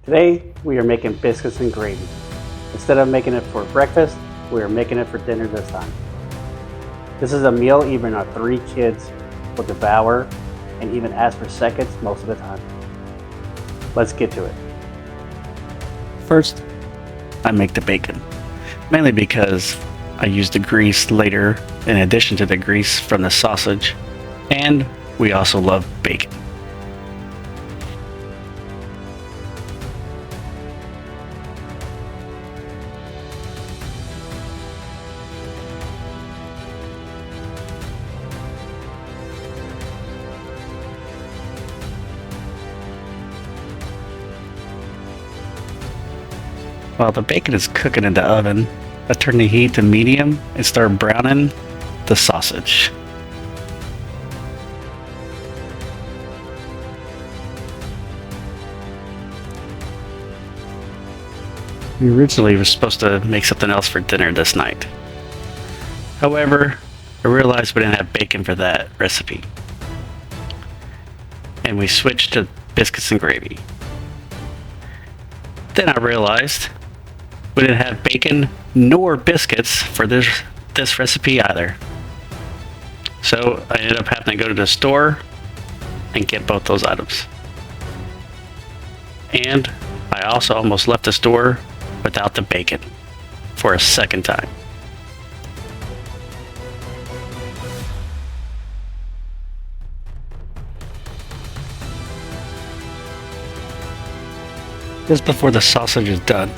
Today, we are making biscuits and gravy. Instead of making it for breakfast, we are making it for dinner this time. This is a meal even our 3 kids will devour and even ask for seconds most of the time. Let's get to it. First, I make the bacon, mainly because I use the grease later in addition to the grease from the sausage, and we also love bacon. While the bacon is cooking in the oven, I turn the heat to medium and start browning the sausage. We originally were supposed to make something else for dinner this night. However, I realized we didn't have bacon for that recipe, and we switched to biscuits and gravy. Then I realized we didn't have bacon nor biscuits for this recipe either. So I ended up having to go to the store and get both those items. And I also almost left the store without the bacon for a second time. Just before the sausage is done,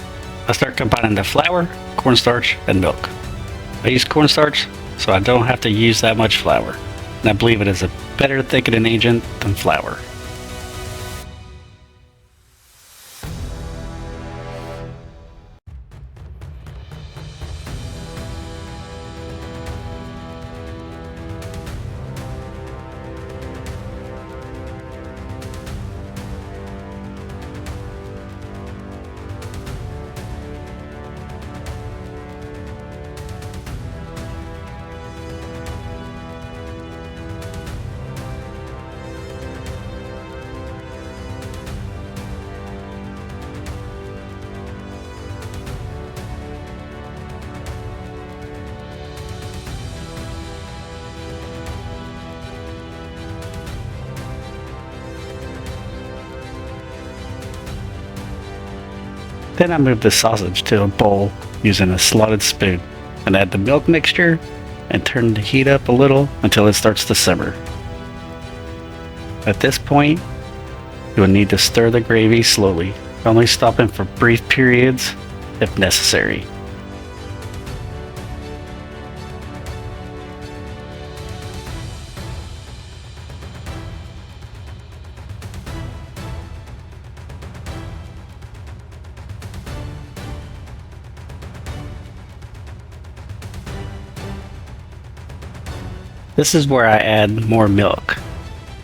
I start combining the flour, cornstarch, and milk. I use cornstarch so I don't have to use that much flour, and I believe it is a better thickening agent than flour. Then I move the sausage to a bowl using a slotted spoon and add the milk mixture and turn the heat up a little until it starts to simmer. At this point, you will need to stir the gravy slowly, only stopping for brief periods if necessary. This is where I add more milk,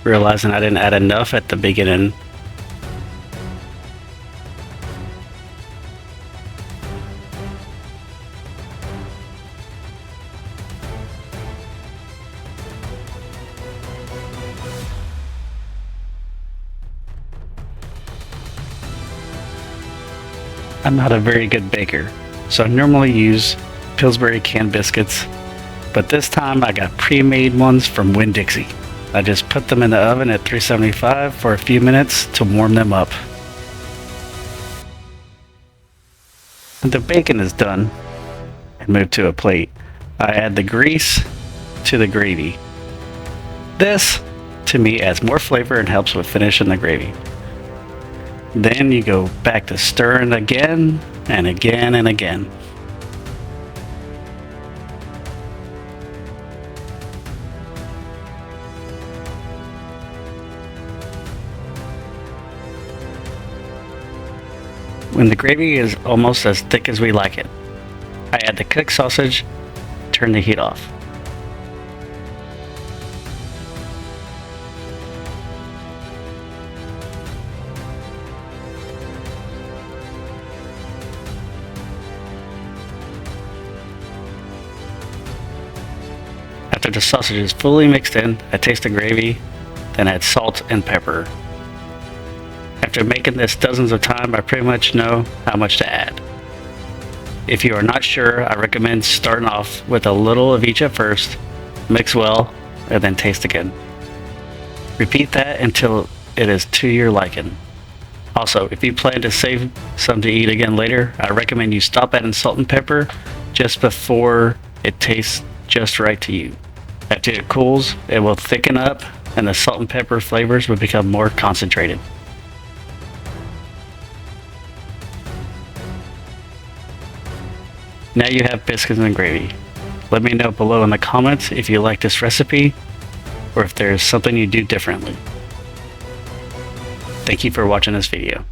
realizing I didn't add enough at the beginning. I'm not a very good baker, so I normally use Pillsbury canned biscuits, but this time I got pre-made ones from Winn-Dixie. I just put them in the oven at 375 for a few minutes to warm them up. When the bacon is done and moved to a plate, I add the grease to the gravy. This, to me, adds more flavor and helps with finishing the gravy. Then you go back to stirring again and again and again. When the gravy is almost as thick as we like it, I add the cooked sausage, turn the heat off. After the sausage is fully mixed in, I taste the gravy, then add salt and pepper. After making this dozens of times, I pretty much know how much to add. If you are not sure, I recommend starting off with a little of each at first, mix well, and then taste again. Repeat that until it is to your liking. Also, if you plan to save some to eat again later, I recommend you stop adding salt and pepper just before it tastes just right to you. After it cools, it will thicken up and the salt and pepper flavors will become more concentrated. Now you have biscuits and gravy. Let me know below in the comments if you like this recipe or if there's something you do differently. Thank you for watching this video.